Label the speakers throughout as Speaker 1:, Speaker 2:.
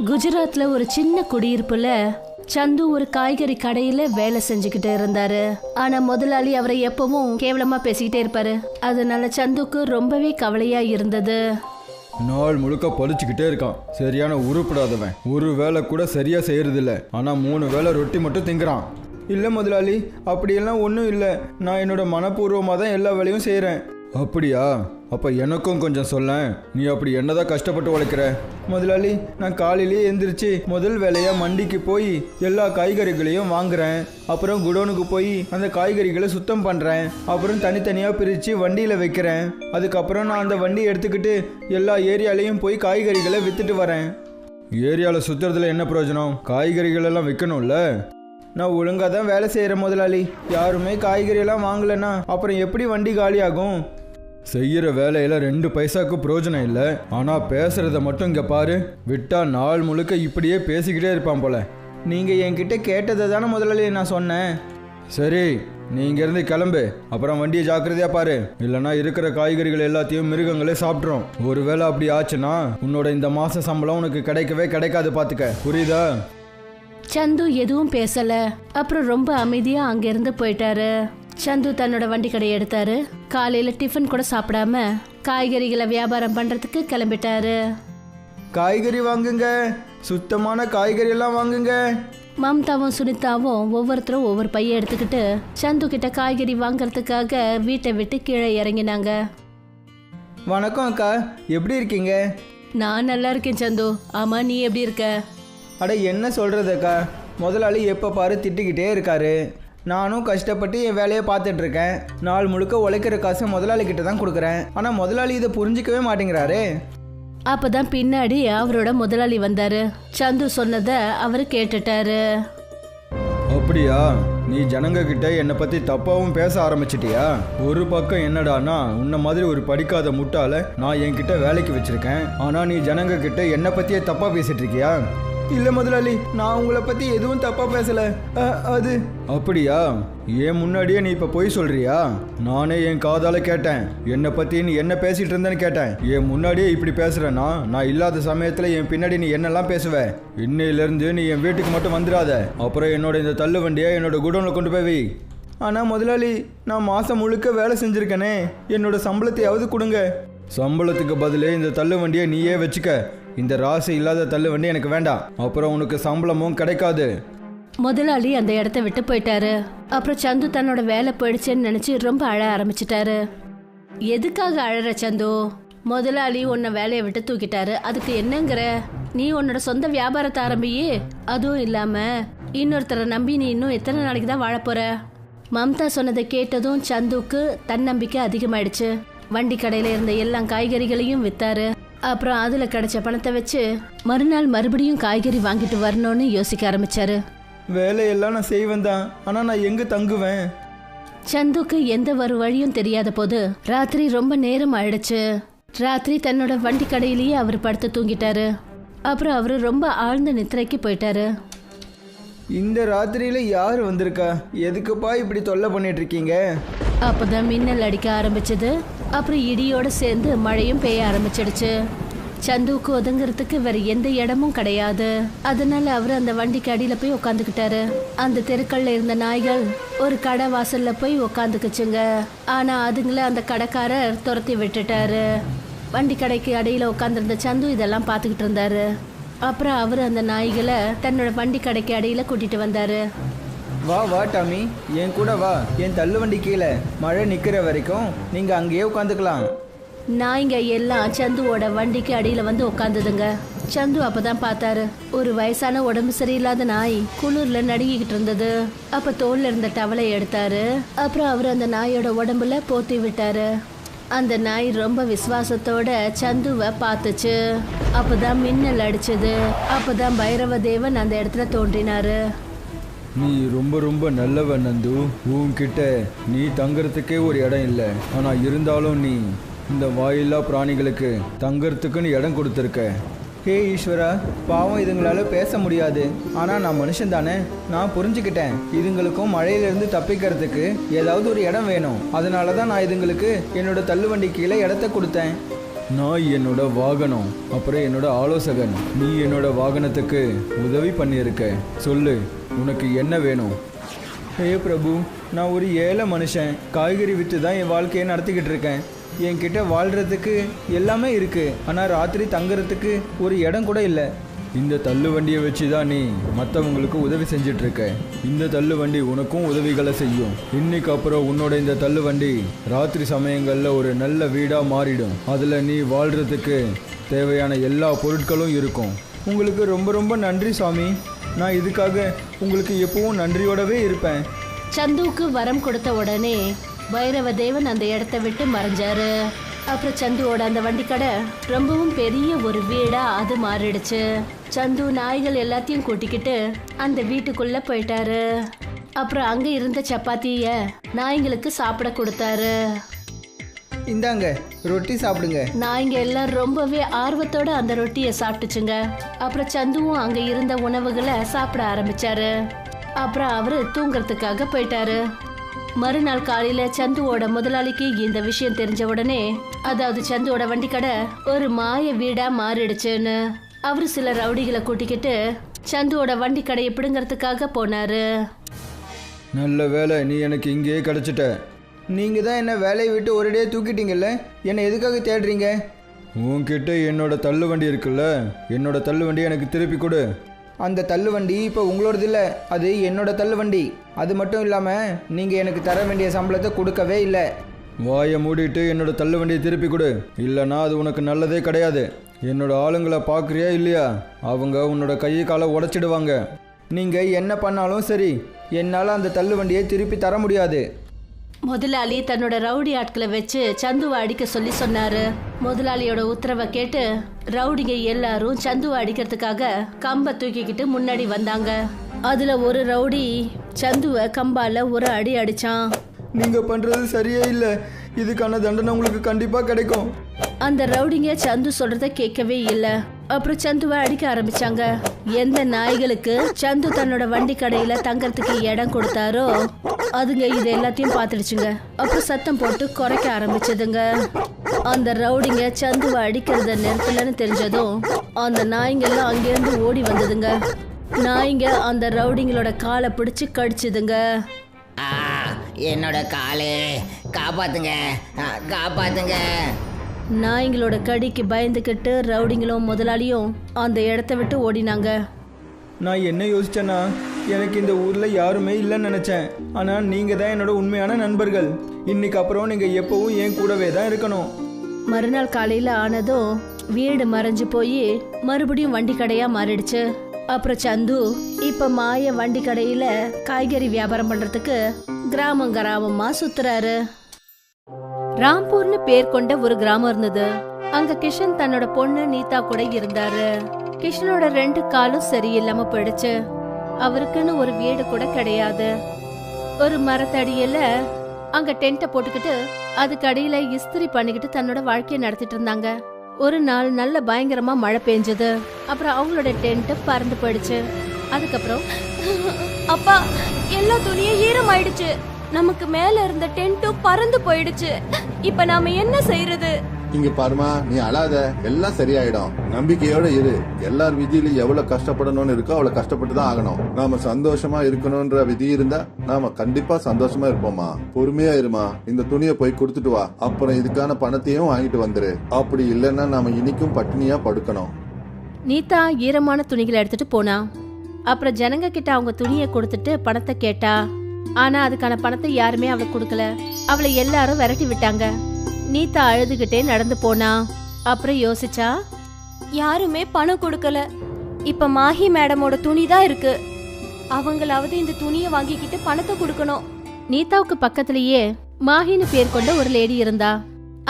Speaker 1: குஜராத்ல ஒரு சின்ன குடியிருப்புல சந்து ஒரு காய்கறி கடையில வேலை செஞ்சுக்கிட்டு இருந்தாரு. ஆனா முதலாளி அவரை எப்பவும் கேவலமா பேசிக்கிட்டே இருப்பாரு. அதனால சந்துக்கு ரொம்பவே கவலையா இருந்தது.
Speaker 2: நாள் முழுக்க படிச்சுக்கிட்டே இருக்கான், சரியான உருப்படாதவன். ஒரு வேலை கூட சரியா செய்யறது இல்லை. ஆனா 3 வேளை ரொட்டி மட்டும் திங்குறான். இல்லை முதலாளி, அப்படியெல்லாம் ஒன்றும் இல்லை. நான் என்னோட மனப்பூர்வமாக தான் எல்லா வேலையும் செய்கிறேன். அப்படியா? அப்போ எனக்கும் கொஞ்சம் சொல்லேன். நீ அப்படி என்னதான் கஷ்டப்பட்டு உழைக்கிற? முதலாளி, நான் காலையிலேயே எந்திரிச்சு முதல் வேலையாக மண்டிக்கு போய் எல்லா காய்கறிகளையும் வாங்குறேன். அப்புறம் குடோனுக்கு போய் அந்த காய்கறிகளை சுத்தம் பண்ணுறேன். அப்புறம் தனித்தனியாக பிரித்து வண்டியில் வைக்கிறேன். அதுக்கப்புறம் நான் அந்த வண்டியை எடுத்துக்கிட்டு எல்லா ஏரியாலையும் போய் காய்கறிகளை விற்றுட்டு வரேன். ஏரியாவில் சுற்றுறதுல என்ன பிரயோஜனம்? காய்கறிகள் எல்லாம் விற்கணும்ல. நான் ஒழுங்காக தான் வேலை செய்கிறேன் முதலாளி. யாருமே காய்கறியெல்லாம் வாங்கலைன்னா அப்புறம் எப்படி வண்டி காலியாகும்? செய்கிற வேலையில் 2 பைசாவுக்கு பிரயோஜனம் இல்லை. ஆனால் பேசுகிறத மட்டும் இங்கே பாரு. விட்டா நாள் முழுக்க இப்படியே பேசிக்கிட்டே இருப்பான் போல. நீங்கள் என்கிட்ட கேட்டதை தானே முதலாளி நான் சொன்னேன். சரி, நீ இங்கேருந்து கிளம்பு. அப்புறம் வண்டியை ஜாக்கிரதையாக பாரு, இல்லைனா இருக்கிற காய்கறிகள் எல்லாத்தையும் மிருகங்களே சாப்பிட்றோம். ஒருவேளை அப்படி ஆச்சுன்னா உன்னோட இந்த மாத சம்பளம் உனக்கு கிடைக்கவே கிடைக்காது, பார்த்துக்க. புரியுதா?
Speaker 1: சந்து எதுவும் பேசல. அப்புறம் ரொம்ப அமைதியா அங்கிருந்து போயிட்டாரு. சந்து தன்னோட வண்டி கடையை எடுத்தாரு. காலையில டிஃபன் கூட சாப்பிடாம காய்கறிகளை வியாபாரம் பண்றதுக்கு கிளம்பிட்டாரு.
Speaker 2: காய்கறி வாங்குங்க, சுத்தமான காய்கறி எல்லாம் வாங்குங்க.
Speaker 1: மம்தாவும் சுனிதாவும் ஒவ்வொருத்தரும் ஒவ்வொரு பைய எடுத்துக்கிட்டு சந்து கிட்ட காய்கறி வாங்கறதுக்காக வீட்டை விட்டு கீழே இறங்கினாங்க.
Speaker 2: வணக்கம் அக்கா, எப்படி இருக்கீங்க?
Speaker 1: நான் நல்லா இருக்கேன் சந்து. ஆமா, நீ எப்படி இருக்க?
Speaker 2: அட என்ன சொல்கிறதுக்கா, முதலாளி எப்போ பாரு திட்டிக்கிட்டே இருக்காரு. நானும் கஷ்டப்பட்டு என் வேலையை பார்த்துட்ருக்கேன். நாள் முழுக்க உழைக்கிற காசு முதலாளிகிட்ட தான் கொடுக்குறேன். ஆனால் முதலாளி இதை புரிஞ்சிக்கவே மாட்டேங்கிறாரு.
Speaker 1: அப்பதான் பின்னாடி அவரோட முதலாளி வந்தாரு. சந்து சொன்னதை அவரு கேட்டுட்டாரு.
Speaker 2: அப்படியா? நீ ஜனங்க கிட்ட என்னை பற்றி தப்பாகவும் பேச ஆரம்பிச்சிட்டியா? ஒரு பக்கம் என்னடானா, உன்ன மாதிரி ஒரு படிக்காத முட்டாள நான் என்கிட்ட வேலைக்கு வச்சிருக்கேன். ஆனால் நீ ஜனங்க கிட்ட என்னை பற்றியே தப்பாக பேசிட்டு இருக்கியா? இல்லை முதலாளி, நான் உங்களை பற்றி எதுவும் தப்பாக பேசலை. அது அப்படியா? ஏன் முன்னாடியே நீ இப்போ பொய் சொல்கிறியா? நானே என் காதால் கேட்டேன். என்னை பற்றி நீ என்ன பேசிகிட்டு இருந்தேன்னு கேட்டேன். ஏன் முன்னாடியே இப்படி பேசுகிறேன்னா நான் இல்லாத சமயத்தில் என் பின்னாடி நீ என்னெல்லாம் பேசுவ. இன்னையிலேருந்து நீ என் வீட்டுக்கு மட்டும் வந்துடாத. அப்புறம் என்னோட இந்த தள்ளு வண்டியை என்னோட குடோனில் கொண்டு போய் வை. ஆனால் முதலாளி, நான் மாதம் முழுக்க வேலை செஞ்சுருக்கேனே, என்னோட சம்பளத்தையாவது கொடுங்க. சம்பளத்துக்கு பதிலே இந்த தள்ளு வண்டியை நீயே வச்சுக்க. இந்த ராசி இல்லாத தள்ளு வண்டி எனக்கு வேண்டாம். அப்புறம் உனக்கு சம்பளமும் கிடைக்காது.
Speaker 1: முதலாளி அந்த இடத்த விட்டு போயிட்டாரு. அப்புறம் சந்து தன்னோட வேலை போயிடுச்சுன்னு நினைச்சு ரொம்ப அழ ஆரம்பிச்சிட்டாரு. எதுக்காக அழற சந்து? முதலாளி உன்னை வேலையை விட்டு தூக்கிட்டாரு, அதுக்கு என்னங்கிற? நீ உன்னோட சொந்த வியாபாரத்தை ஆரம்பியே. அதுவும் இல்லாம இன்னொருத்தரை நம்பி நீ இன்னும் எத்தனை நாளைக்கு தான் வாழ போற? மம்தா சொன்னதை கேட்டதும் சந்துக்கு தன்னம்பிக்கை அதிகமாயிடுச்சு. வண்டி கடையில இருந்த எல்லா காய்கறிகளையும் வித்தாரு. அப்புறம் அதுல கிடைச்ச பணத்தை வச்சு மறுநாள் மறுபடியும் காய்கறி வாங்கிட்டு வரணும்னு யோசிக்க ஆரம்பிச்சாரு.
Speaker 2: வேலையெல்லாம் நான் செய்வேன் தான், ஆனா நான் எங்க தங்குவேன்?
Speaker 1: சந்துக்கு எந்த ஒரு வழியும் தெரியாத போது ராத்திரி ரொம்ப நேரம் ஆயிடுச்சு. ராத்திரி தன்னோட வண்டி கடையிலேயே அவர் படுத்து தூங்கிட்டாரு. அப்புறம் அவரு ரொம்ப ஆழ்ந்த நித்திரைக்கு போயிட்டாரு.
Speaker 2: இந்த ராத்திரியில யார் வந்திருக்கா? எதுக்குப்பா இப்படி தொல்லை பண்ணிட்டு இருக்கீங்க?
Speaker 1: அப்பதான் மின்னல் அடிக்க ஆரம்பிச்சது. அப்புறம் இடியோட சேர்ந்து மழையும் பெய்ய ஆரம்பிச்சிடுச்சு. சந்துவுக்கு ஒதுங்கிறதுக்கு வேற எந்த இடமும் கிடையாது. அதனால அவரு அந்த வண்டிக்கு அடியில போய் உக்காந்துக்கிட்டாரு. அந்த தெருக்கள்ல இருந்த நாய்கள் ஒரு கடை வாசல்ல போய் உக்காந்துக்குச்சுங்க. ஆனா அதுங்கள அந்த கடைக்காரர் துரத்தி விட்டுட்டாரு. வண்டி கடைக்கு அடியில உட்காந்துருந்த சந்து இதெல்லாம் பார்த்துக்கிட்டு இருந்தாரு. அப்புறம் அவரு அந்த நாய்களை தன்னோட வண்டி கடைக்கு அடியில கூட்டிட்டு வந்தாரு.
Speaker 2: வா வா டாமி, என் கூட வா. என் தள்ளு வண்டி கீழே மழை நிற்கிற வரைக்கும் நீங்க அங்கேயே உட்காந்துக்கலாம்.
Speaker 1: நாய்ங்க எல்லாம் சந்துவோட வண்டிக்கு அடியில வந்து உட்காந்துதுங்க. சந்து அப்பதான் பார்த்தாரு, ஒரு வயசான உடம்பு சரியில்லாத நாய் குளிர்ல நடுங்கிக்கிட்டு இருந்தது. அப்ப தோல்ல இருந்த டவலை எடுத்தாரு. அப்புறம் அவரு அந்த நாயோட உடம்புல போத்தி விட்டாரு. அந்த நாய் ரொம்ப விசுவாசத்தோட சந்துவை பார்த்துச்சு. அப்பதான் மின்னல் அடிச்சது. அப்பதான் பைரவ தேவன் அந்த இடத்துல தோன்றினாரு.
Speaker 2: நீ ரொம்ப ரொம்ப நல்லவன் நந்து. உன்கிட்ட நீ தங்கறதுக்கே ஒரு இடம் இல்லை. ஆனால் இருந்தாலும் நீ இந்த வாயில்லா பிராணிகளுக்கு தங்கறதுக்குன்னு இடம் கொடுத்துருக்க. ஹே ஈஸ்வரா, பாவம் இதுங்களால பேச முடியாது. ஆனால் நான் மனுஷன் தானே, நான் புரிஞ்சுக்கிட்டேன். இதுங்களுக்கும் மழையிலிருந்து தப்பிக்கிறதுக்கு ஏதாவது ஒரு இடம் வேணும். அதனால தான் நான் இதுங்களுக்கு என்னோட தள்ளுவண்டி கீழே இடத்த கொடுத்தேன். நான் என்னோட வாகனம், அப்புறம் என்னோட ஆலோசகன். நீ என்னோட வாகனத்துக்கு உதவி பண்ணியிருக்க. சொல்லு, உனக்கு என்ன வேணும்? ஏ பிரபு, நான் ஒரு ஏழை மனுஷன். காய்கறி விற்று தான் என் வாழ்க்கையை நடத்திக்கிட்டு இருக்கேன். என்கிட்ட வாழ்கிறதுக்கு எல்லாமே இருக்குது, ஆனால் ராத்திரி தங்குறதுக்கு ஒரு இடம் கூட இல்லை. இந்த தள்ளு வண்டியை வச்சு தான் நீ மற்றவங்களுக்கு உதவி செஞ்சிட்ருக்க. இந்த தள்ளு வண்டி உனக்கும் உதவிகளை செய்யும். இன்னைக்கு அப்புறம் உன்னோட இந்த தள்ளு வண்டி ராத்திரி சமயங்களில் ஒரு நல்ல வீடாக மாறிடும். அதில் நீ வாழ்கிறதுக்கு தேவையான எல்லா பொருட்களும் இருக்கும். உங்களுக்கு ரொம்ப ரொம்ப நன்றி சாமி. நான் இதுக்காக உங்களுக்கு எப்பவும் நன்றியோடவே இருப்பேன்.
Speaker 1: சந்துவுக்கு வரம் கொடுத்த உடனே பைரவ தேவன் அந்த இடத்த விட்டு மறைஞ்சாரு. அப்புறம் சந்துவோட அந்த வண்டி கடை ரொம்பவும் பெரிய ஒரு வீடா அது மாறிடுச்சு. சந்து நாய்கள் எல்லாத்தையும் கூட்டிக்கிட்டு அந்த வீட்டுக்குள்ள போயிட்டாரு. அப்புறம் அங்க இருந்த சப்பாத்திய நாய்களுக்கு சாப்பிட கொடுத்தாரு.
Speaker 2: இந்தாங்க, ரொட்டி சாப்பிடுங்க.
Speaker 1: நாய்ங்க எல்லாம் ரொம்பவே ஆர்வத்தோட அந்த ரொட்டியை சாப்பிட்டுச்சுங்க. அப்புறம் சந்துவும் அங்க இருந்த உணவுகளை சாப்பிட ஆரம்பிச்சாரு. அப்புறம் அவரு தூங்கறதுக்காக போயிட்டாரு. மறுநாள் காலையில சந்துவோட முதலாளிக்கு இந்த விஷயம் தெரிஞ்ச உடனே, அதாவது சந்துவோட வண்டி கடை ஒரு மாய வீடா மாறிடுச்சுன்னு அவரு சில ரவுடிகளை கூட்டிக்கிட்டு சந்துவோட வண்டி கடையை பிடுங்கிறதுக்காக போனாரு.
Speaker 2: நல்ல வேலை, நீ எனக்கு இங்கேயே கிடச்சிட்ட. நீங்கள் தான் என்ன வேலையை விட்டு ஒரேடியே தூக்கிட்டீங்கல்ல, என்னை எதுக்காக தேடுறீங்க? உன்கிட்ட என்னோட தள்ளு வண்டி இருக்குல்ல, என்னோட தள்ளு வண்டி எனக்கு திருப்பி கொடு. அந்த தள்ளு வண்டி இப்போ உங்களோடது இல்லை, அது என்னோட தள்ளு வண்டி. அது மட்டும் இல்லாமல் நீங்கள் எனக்கு தர வேண்டிய சம்பளத்தை கொடுக்கவே இல்லை. வாயை மூடிட்டு என்னோட தள்ளு வண்டியை திருப்பி கொடு, இல்லைன்னா அது உனக்கு நல்லதே கிடையாது. என்னோட ஆளுங்களை பார்க்குறியா இல்லையா? அவங்க உன்னோட கையை காலை உடைச்சிடுவாங்க. நீங்கள் என்ன பண்ணாலும் சரி, என்னால் அந்த தள்ளு வண்டியை திருப்பி தர முடியாது.
Speaker 1: முதலாளி தன்னோட ரவுடி ஆட்களை வச்சு சந்துவை அடிக்க சொல்லி சொன்னாரு. முதலாளியோட உத்தரவை கேட்டு ரவுடிங்க எல்லாரும் சந்துவை அடிக்கிறதுக்காக கம்ப தூக்கிக்கிட்டு முன்னாடி வந்தாங்க. அதுல ஒரு ரவுடி சந்துவை கம்பால ஒரு அடி அடிச்சான்.
Speaker 2: நீங்க பண்றது சரியே இல்லை, இதுக்கான தண்டனை உங்களுக்கு கண்டிப்பா கிடைக்கும்.
Speaker 1: அந்த ரவுடிங்க சந்து சொல்றத கேட்கவே இல்லை. அப்புறம் சந்துவை அடிக்க ஆரம்பிச்சாங்க. எந்த நாய்களுக்கு சந்து தன்னோட வண்டி கடையில தங்கறதுக்கு இடம் கொடுத்தாரோ அதுங்க இது எல்லாத்தையும் பார்த்துடுச்சுங்க. அப்புறம் சத்தம் போட்டு குறைக்க ஆரம்பிச்சதுங்க. அந்த ரவுடிங்க சந்துவை அடிக்கிறத நிறுத்தலன்னு தெரிஞ்சதும் அந்த நாய்ங்கெல்லாம் அங்கிருந்து ஓடி வந்ததுங்க. நாய்ங்க அந்த ரவுடிங்களோட காலை பிடிச்சு கடிச்சுதுங்க.
Speaker 3: என்னோட காலு, காப்பாத்துங்க, காப்பாத்துங்க.
Speaker 1: நாய்ங்களோட கடிக்கு பயந்துக்கிட்டு ரவுடிங்களும் முதலாளியும் அந்த இடத்த விட்டு ஓடினாங்க.
Speaker 2: நான் என்ன யோசிச்சேன்னா, எனக்கு இந்த ஊரில் யாருமே இல்லைன்னு நினச்சேன். ஆனால் நீங்கள் தான் என்னோட உண்மையான நண்பர்கள். இன்னைக்கு அப்புறம் நீங்கள் எப்பவும் என் கூடவே தான் இருக்கணும்.
Speaker 1: மறுநாள் காலையில் ஆனதும் வீடு மறைஞ்சு போய் மறுபடியும் வண்டி கடையாக மாறிடுச்சு. அப்புறம் சந்து இப்போ மாய வண்டி கடையில் காய்கறி வியாபாரம் பண்ணுறதுக்கு கிராமம் கிராமமாக சுத்துறாரு. ராம்பூர்னு பேர் கொண்ட ஒரு கிராமம் இருந்தது. அங்க கிஷன் தன்னோட பொண்ணு நீதா கூட இருந்தாரு. கிஷனோட 2 காலும் சரியில்லாம போயிடுச்சு. அவருக்குன்னு ஒரு வீடு கூட கிடையாது. ஒரு மரத்தடியில அங்க டென்ட்டை போட்டுக்கிட்டு அதுக்கு அடியில இஸ்திரி பண்ணிக்கிட்டு தன்னோட வாழ்க்கையை நடத்திட்டு இருந்தாங்க. ஒரு நாள் நல்ல பயங்கரமா மழை பெஞ்சது. அப்புறம் அவங்களோட டென்ட் பறந்து போயிடுச்சு. அதுக்கப்புறம்
Speaker 4: அப்பா, எல்லா துணியும் ஈரமாயிடுச்சு. நமக்கு மேல இருந்த டென்ட்டும் பறந்து போயிடுச்சு. இப்ப நாம என்ன செய்யறது?
Speaker 5: இங்க பாருமா, நீ அழாத, எல்லாம் சரியாயிடும். நம்பிக்கையோட இரு. எல்லார் விதியிலும் எவ்வளவு கஷ்டப்படணும்னு இருக்கோ அவ்வளவு கஷ்டப்பட்டு தான் ஆகணும். நாம சந்தோஷமா இருக்கணும்ன்ற விதி இருந்தா நாம கண்டிப்பா சந்தோஷமா இருப்போமா. பொறுமையா இருமா. இந்த துணியை போய் கொடுத்துட்டு வா. அப்புறம் இதுக்கான பணத்தையும் வாங்கிட்டு வந்துரு. அப்படி இல்லைன்னா நாம இன்னைக்கும் பட்டினியா படுக்கணும்.
Speaker 1: நீதா ஈரமான துணிகளை எடுத்துட்டு போனா. அப்புறம் ஜனங்க கிட்ட அவங்க துணியை கொடுத்துட்டு பணத்தை கேட்டா. ஆனா அதுக்கான பணத்தை யாருமே அவளுக்கு கொடுக்கல. அவளை எல்லாரும் விரட்டி விட்டாங்க. நீதா அழுதுகிட்டே நடந்து போனா. அப்புறம் யோசிச்சா,
Speaker 4: யாருமே பணம் கொடுக்கல. இப்ப மாஹி மேடமோட துணி தான் இருக்கு. அவங்களாவது இந்த துணியை வாங்கிக்கிட்டு பணத்தை கொடுக்கணும்.
Speaker 1: நீதாவுக்கு பக்கத்திலேயே மாஹின்னு பேர் கொண்ட ஒரு லேடி இருந்தா.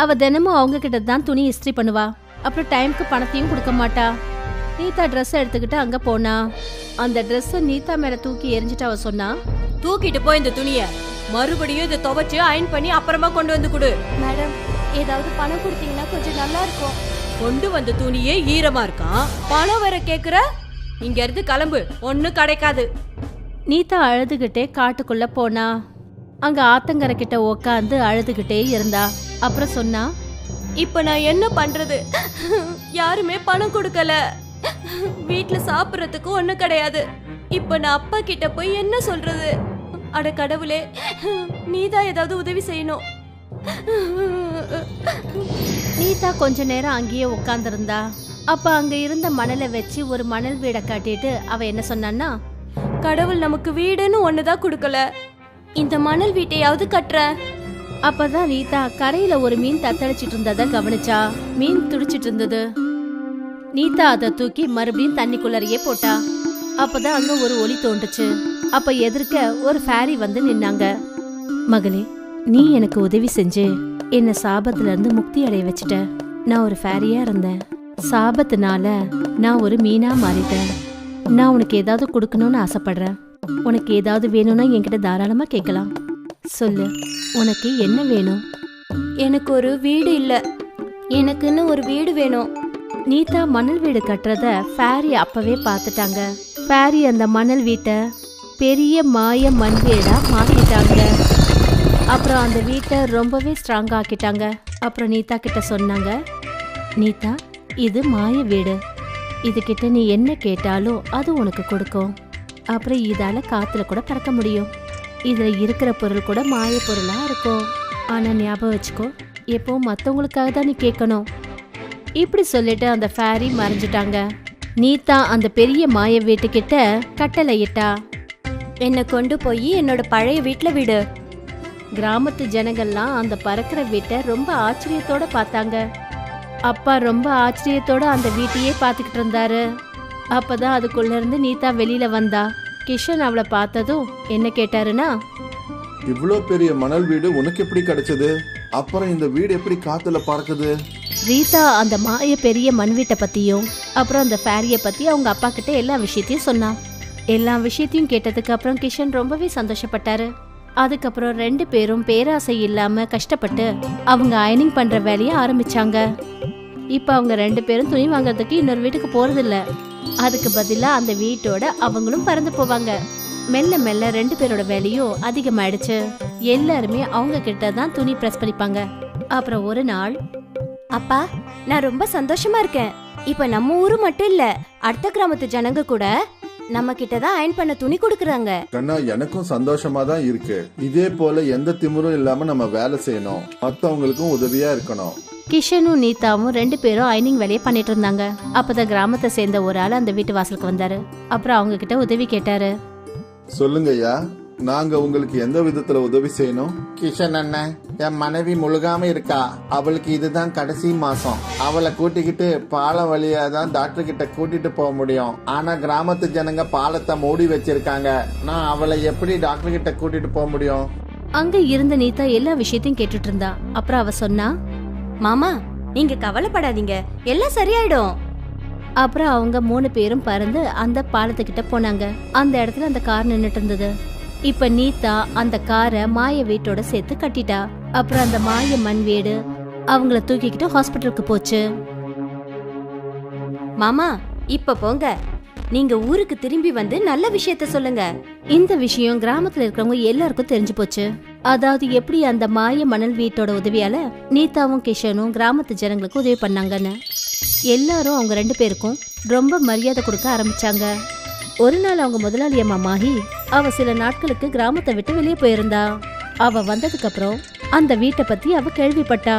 Speaker 1: அவ தினமும் அவங்க கிட்ட தான் துணி இஸ்திரி பண்ணுவா. அப்புறம் டைம்க்கு பணத்தையும் கொடுக்க மாட்டா. நீதா ட்ரெஸ் எடுத்துக்கிட்டு அங்க போனா. அந்த ட்ரெஸ்ஸை நீதா மேல தூக்கி எரிஞ்சிட்டு அவ சொன்னா,
Speaker 4: தூக்கிட்டு போய் இந்த துணிய மறுபடியும் இதை துவைச்சு அயன் பண்ணி அப்புறமா கொண்டு வந்து கொடு. மேடம், ஏதாவது பணம் கொடுத்தீங்கன்னா கொஞ்சம் நல்லா இருக்கும். கொண்டு வந்த துணியே ஈரமா இருக்கான், பணம் வேற கேக்குற? இங்க இருந்து கிளம்பு, ஒன்னும் கிடைக்காது.
Speaker 1: நீதா அழுதுகிட்டே காட்டுக்குள்ள போனா. அங்க ஆத்தங்கரை கிட்ட உக்காந்து அழுதுகிட்டே இருந்தா. அப்புறம் சொன்னா,
Speaker 4: இப்ப நான் என்ன பண்றது? யாருமே பணம் கொடுக்கல, வீட்டுல சாப்பிடறதுக்கு ஒண்ணு கிடையாது. இப்ப நான் அப்பா கிட்ட போய் என்ன சொல்றது? அட கடவுளே, நீதான் ஏதாவது உதவி செய்யணும்.
Speaker 1: நீதா கொஞ்ச நேரம் அங்கேயே உட்கார்ந்திருந்தா. அப்ப அங்க இருந்த மணலை வச்சு ஒரு மணல் வீடை காட்டிட்டு அவ என்ன சொன்னான்னா,
Speaker 4: கடவுள் நமக்கு வீடுன்னு ஒண்ணுதான் கொடுக்கல, இந்த மணல் வீட்டையாவது கட்டுற.
Speaker 1: அப்பதான் நீதா கரையில ஒரு மீன் தத்தளிச்சிட்டு இருந்தத கவனிச்சா. மீன் துடிச்சிட்டு இருந்தது. நீதா அதை தூக்கி மறுபடியும் தண்ணிக்குள்ளறையே போட்டா. அப்பதான் அங்க ஒரு ஒலி தோன்றுச்சு. அப்ப எதிர்க்க ஒரு ஃபேரி வந்து நின்னாங்க. மகளே, நீ எனக்கு உதவி செஞ்சு என்ன சாபத்துல இருந்து முக்தி அடைய வச்சுட்ட. நான் ஒரு ஃபேரியா இருந்தேன், சாபத்தினால நான் ஒரு மீனா மாறிட்டேன். நான் உனக்கு ஏதாவது கொடுக்கணும்னு ஆசைப்படுறேன். உனக்கு ஏதாவது வேணும்னா என்கிட்ட தாராளமா கேட்கலாம். சொல்லு, உனக்கு என்ன வேணும்?
Speaker 4: எனக்கு ஒரு வீடு இல்ல, எனக்குன்னு ஒரு வீடு வேணும்.
Speaker 1: நீதா மணல் வீடு கட்டுறத ஃபேரி அப்பவே பார்த்துட்டாங்க. ஃபேரி அந்த மணல் வீட்டை பெரிய மாய மண் வீடா மாத்திட்டாங்க. அப்புறம் அந்த வீட்டை ரொம்பவே ஸ்ட்ராங் ஆக்கிட்டாங்க. அப்புறம் நீதா கிட்ட சொன்னாங்க, நீதா, இது மாய வீடு. இதுகிட்ட நீ என்ன கேட்டாலும் அது உனக்கு கொடுக்கும். அப்புறம் இதால காத்துல கூட பறக்க முடியும். இதுல இருக்கிற பொருள் கூட மாய பொருளா இருக்கும். ஆனா ஞாபகம் வச்சுக்கோ, எப்போ மத்தவங்களுக்காக தான் நீ கேட்கணும். இப்படி சொல்லிட்டு அந்த ஃபேரி மறைஞ்சிட்டாங்க. நீதா அந்த பெரிய மாய வீட்டுக்கிட்ட கட்டளை இட்டா,
Speaker 4: என்னை கொண்டு போய் என்னோட பழைய வீட்டுல விடு.
Speaker 1: கிராமத்து ஜனங்கள்லாம் அந்த பறக்கிற வீட்டை ரொம்ப ஆச்சரியத்தோட பார்த்தாங்க. அப்பா ரொம்ப ஆச்சரியத்தோட அந்த வீட்டையே பார்த்துக்கிட்டு இருந்தாரு. அப்பதான் அதுக்குள்ள இருந்து நீதா வெளியில வந்தா. கிஷன் அவளை பார்த்ததும் என்ன கேட்டாருன்னா,
Speaker 5: இவ்ளோ பெரிய மணல் வீடு உனக்கு எப்படி கிடைச்சது? அப்புறம் இந்த வீடு எப்படி காத்துல பறக்குது?
Speaker 1: ரீதா அந்த மாய பெரிய மண் வீட்டை பத்தியும் அப்புறம் அந்த ஃபேரிய பத்தி அவங்க அப்பா கிட்ட எல்லா விஷயத்தையும் சொன்னா. எல்லா விஷயத்தையும் கேட்டதுக்கு அப்புறம் கிஷன் ரொம்பவே சந்தோஷப்பட்டாரு. அதுக்கப்புறம் 2 பேரும் பேராசை இல்லாம கஷ்டப்பட்டு அவங்க அயனிங் பண்ற வேலையை ஆரம்பிச்சாங்க. இப்ப அவங்க 2 பேரும் துணி வாங்குறதுக்கு இன்னொரு வீட்டுக்கு போறது இல்ல. அதுக்கு பதிலா அந்த வீட்டோட அவங்களும் பறந்து போவாங்க. மெல்ல மெல்ல 2 பேரோட வேலையும் அதிகமாயிடுச்சு. எல்லாருமே அவங்க கிட்ட தான் துணி பிரஸ் பண்ணிப்பாங்க. அப்புறம் ஒரு நாள்,
Speaker 4: அப்பா, நான் ரொம்ப சந்தோஷமா இருக்கேன். இப்ப நம்ம ஊரு மட்டும் இல்ல, அடுத்த கிராமத்து ஜனங்க கூட நம்ம கிட்டதான் அயன் பண்ண துணி கொடுக்கறாங்க.
Speaker 5: கண்ணா, எனக்கும் சந்தோஷமா தான் இருக்கு. இதே போல எந்த திமிரும் இல்லாம நம்ம வேலை செய்யணும், மத்தவங்களுக்கும் உதவியா இருக்கணும்.
Speaker 1: கிஷனும் நீதாவும் 2 பேரும் அயனிங் வேலையை பண்ணிட்டு இருந்தாங்க. அப்பதான் கிராமத்தை சேர்ந்த ஒரு ஆள் அந்த வீட்டு வாசலுக்கு வந்தாரு. அப்புறம் அவங்க கிட்ட உதவி கேட்டாரு.
Speaker 5: சொல்லுங்க ஐயா, நாங்க உங்களுக்கு எந்த விதத்துல உதவி செய்யணும்?
Speaker 6: கிஷன் அண்ணன், என் மனைவி முழுகாம இருக்கா. அவளுக்கு இதுதான் கடைசி மாசம். அவளை கூட்டிக்கிட்டு பாலம் வழியா தான் டாக்டர் கிட்ட கூட்டிட்டு போக முடியும். ஆனா கிராமத்து ஜனங்க பாலத்தை மூடி வச்சிருக்காங்க. நான் அவளை எப்படி டாக்டர் கிட்ட கூட்டிட்டு போக முடியும்?
Speaker 1: அங்க இருந்த நீதா எல்லா விஷயத்தையும் கேட்டுட்டு இருந்தா. அப்புறம் அவ சொன்னா,
Speaker 4: மாமா, நீங்க கவலைப்படாதீங்க, எல்லாம் சரியாயிடும்.
Speaker 1: அப்புறம் அவங்க 3 பேரும் பறந்து அந்த பாலத்துக்கிட்ட போனாங்க. அந்த இடத்துல அந்த கார் நின்னுட்டு இருந்தது. இப்ப நீதா அந்த காரை மாய வீட்டோட சேர்த்து கட்டிட்டா. அப்புறம் அந்த மாய மண் வீடு அவங்கள தூக்கிக்கிட்டு ஹாஸ்பிட்டலுக்கு போச்சு.
Speaker 4: மாமா, இப்ப போங்க, நீங்க ஊருக்கு திரும்பி வந்து நல்ல விஷயத்த சொல்லுங்க.
Speaker 1: இந்த விஷயம் கிராமத்துல இருக்கிறவங்க எல்லாருக்கும் தெரிஞ்சு போச்சு. அதாவது எப்படி அந்த மாய மணல் வீட்டோட உதவியால நீதாவும் கிஷனும் கிராமத்து ஜனங்களுக்கு உதவி பண்ணாங்கன்னு. எல்லாரும் அவங்க 2 பேருக்கும் ரொம்ப மரியாதை கொடுக்க ஆரம்பிச்சாங்க. ஒரு நாள் அவங்க முதலாளி அம்மா மாஹி அவ சில நாட்களுக்கு கிராமத்தை விட்டு வெளியே போயிருந்தா. அவ வந்ததுக்கு அப்புறம் அந்த வீட்டை பத்தி அவ கேள்விப்பட்டா.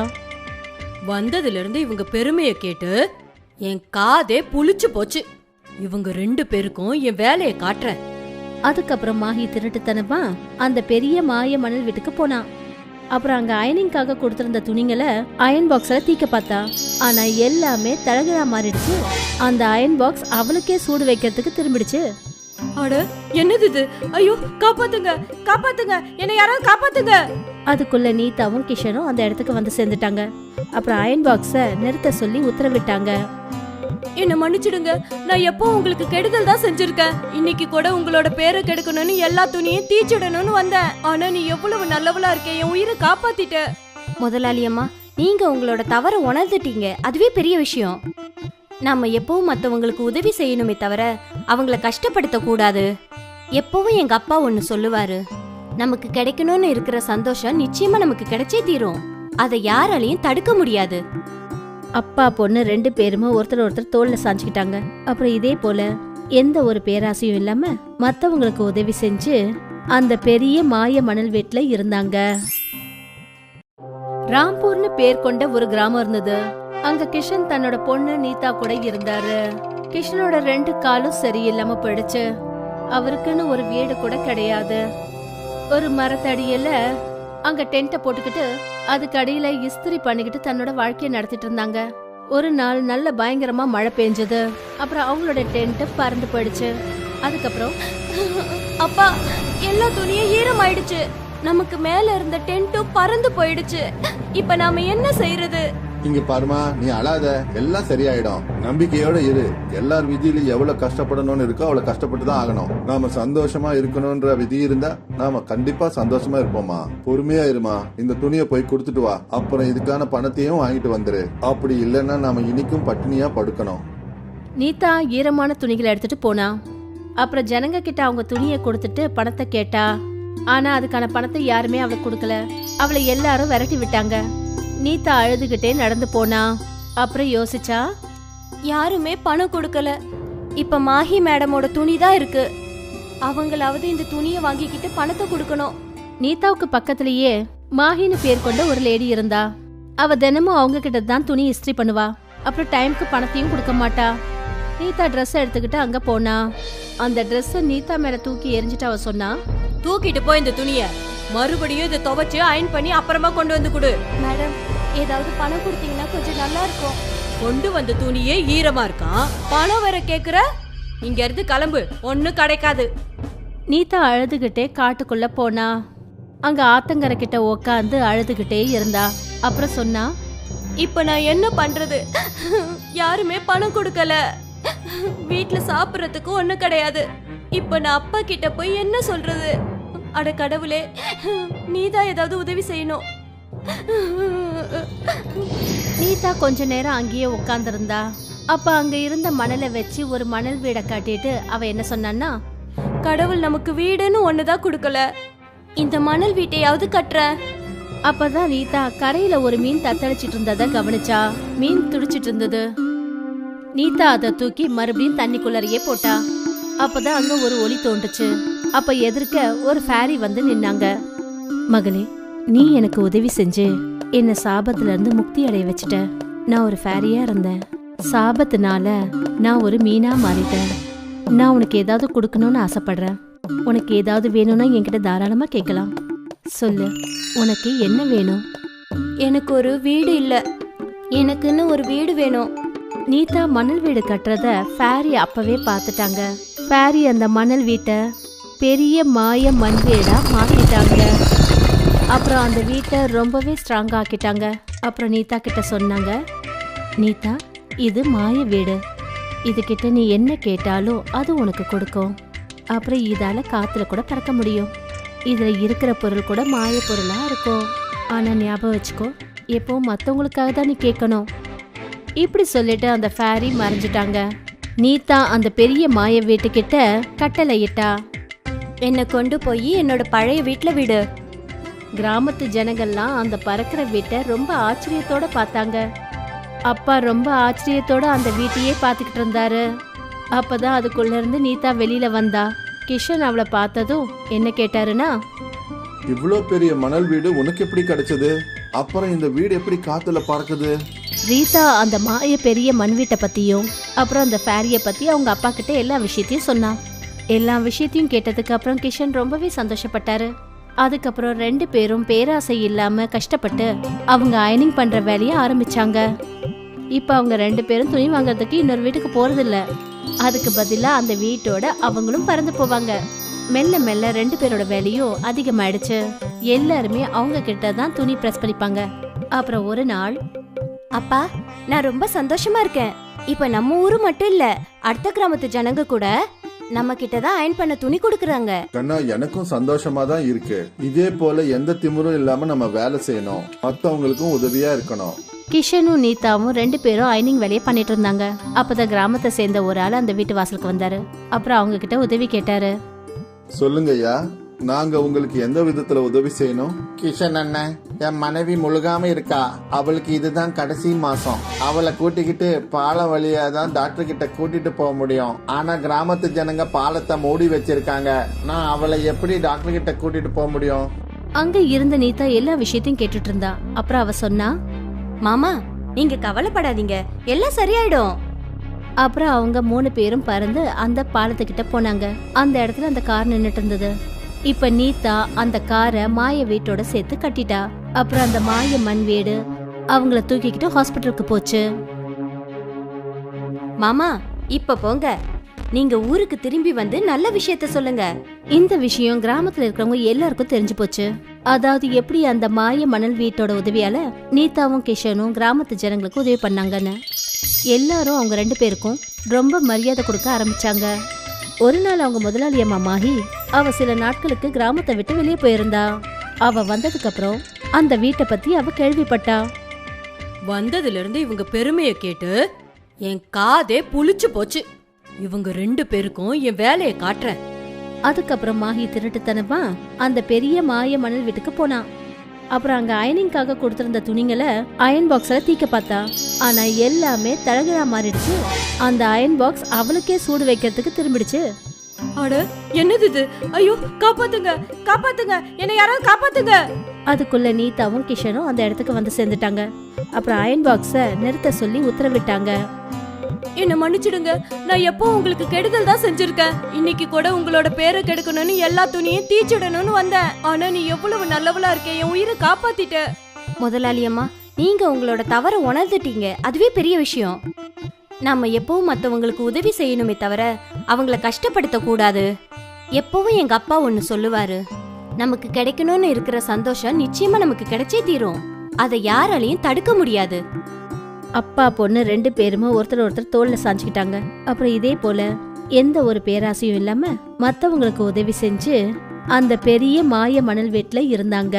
Speaker 4: வந்ததுல இருந்து இவங்க பெருமையை கேட்டு என் காதே புளிச்சு போச்சு. இவங்க 2 பேருக்கும் என் வேலையை காட்டுறேன்.
Speaker 1: அதுக்கப்புறம் மாஹி திருட்டுத்தனமா அந்த பெரிய மாய மணல் வீட்டுக்கு போனா. அப்புறம் அங்க அயனிங்காக கொடுத்திருந்த துணிங்களை அயன் பாக்ஸ்ல தீக்க பார்த்தா. ஆனா எல்லாமே தலகழா மாறிடுச்சு. அந்த அயன் பாக்ஸ் அவளுக்கே சூடு வைக்கிறதுக்கு திரும்பிடுச்சு.
Speaker 4: அட, என்னது இது? ஐயோ, காப்பாத்துங்க, காப்பாத்துங்க, என்னை யாராவது காப்பாத்துங்க.
Speaker 1: அதுக்குள்ள நீதாவும் கிஷனும் அந்த இடத்துக்கு வந்து சேர்ந்துட்டாங்க. அப்புறம் அயன் பாக்ஸ நிறுத்த சொல்லி உத்தரவிட்டாங்க.
Speaker 4: என்ன மன்னிச்சிடுங்க, நான் எப்போ உங்களுக்கு கெடுதல் தான் செஞ்சிருக்கேன். இன்னைக்கு கூட உங்களோட பேரை கெடுக்கணும்னு எல்லா துணியும் தீச்சிடணும்னு வந்தேன். ஆனா நீ எவ்வளவு நல்லவளா இருக்க, என் உயிரை காப்பாத்திட்ட. முதலாளி அம்மா, நீங்க உங்களோட தவற உணர்ந்துட்டீங்க, அதுவே பெரிய விஷயம். நாம எப்பவும் மத்தவங்களுக்கு உதவி செய்யணுமே தவிர அவங்கள கஷ்டப்படுத்த கூடாது. எப்பவும் எங்க அப்பா ஒன்னு சொல்லுவாரு, நமக்கு கிடைக்கணும்னு இருக்கிற சந்தோஷம் நிச்சயமா நமக்கு கிடைச்சே தீரும். அதை யாராலையும் தடுக்க முடியாது.
Speaker 1: அப்பா பொண்ணு 2 பேருமே ஒருத்தர் ஒருத்தர் தோல்ல சாஞ்சுக்கிட்டாங்க. அப்புறம் இதே போல எந்த ஒரு பேராசையும் இல்லாம மத்தவங்களுக்கு உதவி செஞ்சு அந்த பெரிய மாய மணல் வீட்டுல இருந்தாங்க. ராம்பூர்னு பேர் கொண்ட ஒரு கிராமம் இருந்தது. அங்க கிஷன் தன்னோட பொண்ணு நீதா கூட இருந்தாரு. கிஷனோட 2 காலும் சரியில்லாம போயிடுச்சு. அவருக்குன்னு ஒரு வீடு கூட கிடையாது. ஒரு மரத்தடியில அங்க டென்ட்டை போட்டுக்கிட்டு அதுக்கு அடியில இஸ்திரி பண்ணிக்கிட்டு தன்னோட வாழ்க்கையை நடத்திட்டு இருந்தாங்க. ஒரு நாள் நல்ல பயங்கரமா மழை பெஞ்சது. அப்புறம் அவங்களோட டென்ட் பறந்து போயிடுச்சு. அதுக்கப்புறம்
Speaker 4: அப்பா, எல்லா துணியும் ஈரமாயிடுச்சு. நமக்கு மேல இருந்த டென்ட்டும் பறந்து போயிடுச்சு. இப்ப நாம என்ன செய்யறது?
Speaker 5: இங்க பாருமா, நீ அழாத, எல்லாம் சரியாயிடும். நம்பிக்கையோட இரு. எல்லார் விதியிலும் எவ்வளவு கஷ்டப்படணும்னு இருக்கோ அவ்வளவு கஷ்டப்பட்டு தான் ஆகணும். நாம சந்தோஷமா இருக்கணும்ன்ற விதி இருந்தா நாம கண்டிப்பா சந்தோஷமா இருப்போமா. பொறுமையா இருமா. இந்த துணியை போய் கொடுத்துட்டு வா. அப்புறம் இதுக்கான பணத்தையும் வாங்கிட்டு வந்துரு. அப்படி இல்லைன்னா நாம இன்னைக்கும் பட்டினியா படுக்கணும்.
Speaker 1: நீதா ஈரமான துணிகளை எடுத்துட்டு போனா. அப்புறம் ஜனங்க கிட்ட அவங்க துணியை கொடுத்துட்டு பணத்தை கேட்டா. ஆனா அதுக்கான பணத்தை யாருமே அவளுக்கு கொடுக்கல. அவளை எல்லாரும் விரட்டி விட்டாங்க. நீதா அழுதுகிட்டே நடந்து போனா. அப்புறம் யோசிச்சா,
Speaker 4: யாருமே பணம் கொடுக்கல. இப்ப மாஹி மேடமோட துணி தான் இருக்கு. அவங்களாவது இந்த துணியை வாங்கிக்கிட்டு பணத்தை கொடுக்கணும்.
Speaker 1: நீதாவுக்கு பக்கத்திலேயே மாஹின்னு பேர் கொண்ட ஒரு லேடி இருந்தா. அவ தினமும் அவங்க கிட்ட தான் துணி இஸ்திரி பண்ணுவா. அப்புறம் டைம்க்கு பணத்தையும் கொடுக்க மாட்டா. நீதா ட்ரெஸ் எடுத்துக்கிட்டு அங்க போனா. அந்த ட்ரெஸ்ஸ நீதா மேல தூக்கி எரிஞ்சிட்டு அவ சொன்னா,
Speaker 4: தூக்கிட்டு போய் இந்த துணிய மறுபடியும் இதை துவைச்சு அயன் பண்ணி அப்புறமா கொண்டு வந்து கொடு. மேடம், ஏதாவது பணம் கொடுத்தீங்கன்னா கொஞ்சம் நல்லா இருக்கும். கொண்டு வந்த துணியே ஈரமா இருக்கான், பணம் வேற கேக்குற? இங்க இருந்து கிளம்பு, ஒன்னும் கிடைக்காது.
Speaker 1: நீதா அழுதுகிட்டே காட்டுக்குள்ள போனா. அங்க ஆத்தங்கரை கிட்ட உக்காந்து அழுதுகிட்டே இருந்தா. அப்புறம் சொன்னா,
Speaker 4: இப்ப நான் என்ன பண்றது? யாருமே பணம் கொடுக்கல. வீட்டுல சாப்பிடறதுக்கு ஒண்ணு கிடையாது. இப்ப நான் அப்பா கிட்ட போய் என்ன சொல்றது? அட கடவுளே, நீதான் ஏதாவது உதவி செய்யணும்.
Speaker 1: நீதா கொஞ்ச நேரம் அங்கேயே உட்கார்ந்திருந்தா. அப்ப அங்க இருந்த மணலை வச்சு ஒரு மணல் வீடை காட்டிட்டு அவ என்ன சொன்னான்னா,
Speaker 4: கடவுள் நமக்கு வீடுன்னு ஒண்ணுதான் கொடுக்கல, இந்த மணல் வீட்டையாவது கட்டுற.
Speaker 1: அப்பதான் நீதா கரையில ஒரு மீன் தத்தளிச்சிட்டு இருந்தத கவனிச்சா. மீன் துடிச்சிட்டு இருந்தது. நீதா அதை தூக்கி மறுபடியும் தண்ணிக்குள்ளறையே போட்டா. அப்பதான் அங்க ஒரு ஒளி தோன்றுச்சு. அப்ப எதிர்க்க ஒரு ஃபேரி வந்து நின்னாங்க. மகளே, நீ எனக்கு உதவி செஞ்சு என்ன சாபத்துல இருந்து முக்தி அடைய வச்சுட்ட. நான் ஒரு ஃபேரியா இருந்தேன். சாபத்தினால நான் ஒரு மீனா மாறிட்டேன். நான் உனக்கு ஏதாவது கொடுக்கணும்னு ஆசைப்படுறேன். உனக்கு ஏதாவது வேணும்னா என்கிட்ட தாராளமா கேட்கலாம். சொல்லு, உனக்கு என்ன வேணும்?
Speaker 4: எனக்கு ஒரு வீடு இல்ல, எனக்குன்னு ஒரு வீடு வேணும்.
Speaker 1: நீதா மணல் வீடு கட்டுறத ஃபேரி அப்பவே பார்த்துட்டாங்க. ஃபேரி அந்த மணல் வீட்டை பெரிய மாய மண் வீடா மாத்திட்டாங்க. அப்புறம் அந்த வீட்டை ரொம்பவே ஸ்ட்ராங் ஆக்கிட்டாங்க. அப்புறம் நீதா கிட்ட சொன்னாங்க, நீதா, இது மாய வீடு. இதுகிட்ட நீ என்ன கேட்டாலும் அது உனக்கு கொடுக்கும். அப்புறம் இதால காத்துல கூட பறக்க முடியும். இதுல இருக்கிற பொருள் கூட மாய பொருளா இருக்கும். ஆனா ஞாபகம் வச்சுக்கோ, எப்போ மற்றவங்களுக்காக தான் நீ கேட்கணும். இப்படி சொல்லிட்டு அந்த ஃபேரி மறைஞ்சிட்டாங்க. நீதா அந்த பெரிய மாய வீட்டுக்கிட்ட கட்டளையிட்டா,
Speaker 4: என்னை கொண்டு போய் என்னோட பழைய வீட்டுல விடு.
Speaker 1: கிராமத்து ஜனங்கள்லாம் அந்த பறக்கிற வீட்டை ரொம்ப ஆச்சரியத்தோட பார்த்தாங்க. அப்பா ரொம்ப ஆச்சரியத்தோட அந்த வீட்டையே பார்த்துக்கிட்டு இருந்தாரு. அப்பதான் அதுக்குள்ள இருந்து நீதா வெளியில வந்தா. கிஷன் அவளை பார்த்ததும் என்ன கேட்டாருன்னா,
Speaker 5: இவ்வளோ பெரிய மணல் வீடு உனக்கு எப்படி கிடைச்சது? அப்புறம் இந்த வீடு எப்படி காத்துல பறக்குது?
Speaker 1: ரீதா அந்த மாய பெரிய மண் வீட்டை பத்தியும் அப்புறம் அந்த ஃபேரிய பத்தி அவங்க அப்பா கிட்ட எல்லா விஷயத்தையும் சொன்னா. எல்லா விஷயத்தையும் கேட்டதுக்கு அப்புறம் கிஷன் ரொம்பவே சந்தோஷப்பட்டாரு. அதுக்கப்புறம் 2 பேரும் பேராசை இல்லாம கஷ்டப்பட்டு அவங்க அயனிங் பண்ற வேலையை ஆரம்பிச்சாங்க. இப்ப அவங்க 2 பேரும் துணி வாங்குறதுக்கு இன்னொரு வீட்டுக்கு போறது இல்ல. அதுக்கு பதிலா அந்த வீட்டோட அவங்களும் பறந்து போவாங்க. மெல்ல மெல்ல 2 பேரோட வேலையும் அதிகமாயிடுச்சு. எல்லாருமே அவங்க கிட்ட தான் துணி பிரஸ் பண்ணிப்பாங்க. அப்புறம் ஒரு நாள்,
Speaker 4: அப்பா, நான் ரொம்ப சந்தோஷமா இருக்கேன். இப்ப நம்ம ஊரு மட்டும் இல்ல, அடுத்த கிராமத்து ஜனங்க கூட நம்ம கிட்ட தான் அயன் பண்ண துணி கொடுக்கறாங்க.
Speaker 5: கண்ணா, எனக்கும் சந்தோஷமா தான் இருக்கு. இதே போல எந்த திமிரும் இல்லாம நம்ம வேலை செய்யணும், மத்தவங்களுக்கும் உதவியா இருக்கணும்.
Speaker 1: கிஷனும் நீதாவும் 2 பேரும் அயனிங் வேலையை பண்ணிட்டு இருந்தாங்க. அப்பதான் கிராமத்தை சேர்ந்த ஒரு ஆள் அந்த வீட்டு வாசலுக்கு வந்தாரு. அப்புறம் அவங்க கிட்ட உதவி கேட்டாரு.
Speaker 5: சொல்லுங்க ஐயா, நாங்க உங்களுக்கு எந்த விதத்துல உதவி செய்யணும்?
Speaker 6: கிஷன் அண்ணன், என் மனைவி முழுகாம இருக்கா. அவளுக்கு இதுதான் கடைசி மாசம். அவளை கூட்டிக்கிட்டு பாலம் வழியா தான் டாக்டர் கிட்ட கூட்டிட்டு போக முடியும். ஆனா கிராமத்து ஜனங்க பாலத்தை மூடி வச்சிருக்காங்க. நான் அவளை எப்படி டாக்டர் கிட்ட கூட்டிட்டு போக முடியும்?
Speaker 1: அங்க இருந்த நீதா எல்லா விஷயத்தையும் கேட்டுட்டு இருந்தா. அப்புறம் அவ சொன்னா,
Speaker 4: மாமா நீங்க கவலைப்படாதீங்க, எல்லாம் சரியாயிடும்.
Speaker 1: அப்புறம் அவங்க 3 பேரும் பறந்து அந்த பாலத்துக்கிட்ட போனாங்க. அந்த இடத்துல அந்த கார் நின்னுட்டு இருந்தது. இப்ப நீதா அந்த காரை மாய வீட்டோட சேர்த்து கட்டிட்டா. அப்புறம் அந்த மாய மண் வீடு அவங்கள தூக்கிக்கிட்டு ஹாஸ்பிட்டலுக்கு போச்சு.
Speaker 4: மாமா இப்ப போங்க, நீங்க ஊருக்கு திரும்பி வந்து நல்ல விஷயத்த சொல்லுங்க.
Speaker 1: இந்த விஷயம் கிராமத்துல இருக்கிறவங்க எல்லாருக்கும் தெரிஞ்சு போச்சு. அதாவது எப்படி அந்த மாய மணல் வீட்டோட உதவியால நீதாவும் கிஷனும் கிராமத்து ஜனங்களுக்கு உதவி பண்ணாங்கன்னு. எல்லாரும் அவங்க 2 பேருக்கும் ரொம்ப மரியாதை கொடுக்க ஆரம்பிச்சாங்க. ஒரு நாள் அவங்க முதலாளி அம்மா மாஹி அவ சில நாட்களுக்கு கிராமத்தை விட்டு வெளியே போயிருந்தா. அவ வந்ததுக்கு அப்புறம் அந்த வீட்டை பத்தி அவ கேள்விப்பட்டா.
Speaker 4: வந்ததுல இருந்து இவங்க பெருமையை கேட்டு என் காதே புளிச்சு போச்சு. இவங்க 2 பேருக்கும் என் வேலையை காட்டுறேன்.
Speaker 1: அதுக்கப்புறம் மாஹி திருட்டுத்தனமா அந்த பெரிய மாய மணல் வீட்டுக்கு போனா. அப்புறம் அங்க அயனிங்காக கொடுத்திருந்த துணிங்களை அயன் பாக்ஸ்ல தீக்க பார்த்தா. ஆனா எல்லாமே தலகழா மாறிடுச்சு. அந்த அயன் பாக்ஸ் அவளுக்கே சூடு வைக்கிறதுக்கு திரும்பிடுச்சு.
Speaker 4: அட என்னது இது? ஐயோ காப்பாத்துங்க, காப்பாத்துங்க, என்னை யாராவது காப்பாத்துங்க.
Speaker 1: அதுக்குள்ள நீதாவும் கிஷனும் அந்த இடத்துக்கு வந்து சேர்ந்துட்டாங்க. அப்புறம் அயன் பாக்ஸ நிறுத்த சொல்லி உத்தரவிட்டாங்க.
Speaker 4: என்ன மன்னிச்சிடுங்க, நான் எப்போ உங்களுக்கு கெடுதல் தான் செஞ்சிருக்கேன். இன்னைக்கு கூட உங்களோட பேரை கெடுக்கணும்னு எல்லா துணியும் தீச்சிடணும்னு வந்தேன். ஆனா நீ எவ்வளவு நல்லவளா இருக்க, என் உயிரை காப்பாத்திட்ட. முதலாளி அம்மா, நீங்க உங்களோட தவற உணர்ந்துட்டீங்க, அதுவே பெரிய விஷயம். நாம எப்பவும் மத்தவங்களுக்கு உதவி செய்யணுமே தவிர அவங்கள கஷ்டப்படுத்த கூடாது. எப்பவும் எங்க அப்பா ஒன்னு சொல்லுவாரு, நமக்கு கிடைக்கணும்னு இருக்கிற சந்தோஷம் நிச்சயமா நமக்கு கிடைச்சே தீரும். அதை யாராலையும் தடுக்க முடியாது.
Speaker 1: அப்பா பொண்ணு 2 பேருமே ஒருத்தர் தோல்ல சாஞ்சுக்கிட்டாங்க. அப்புறம் இதே போல எந்த ஒரு பேராசையும் இல்லாம மத்தவங்களுக்கு உதவி செஞ்சு அந்த பெரிய மாய மணல் வீட்டுல இருந்தாங்க.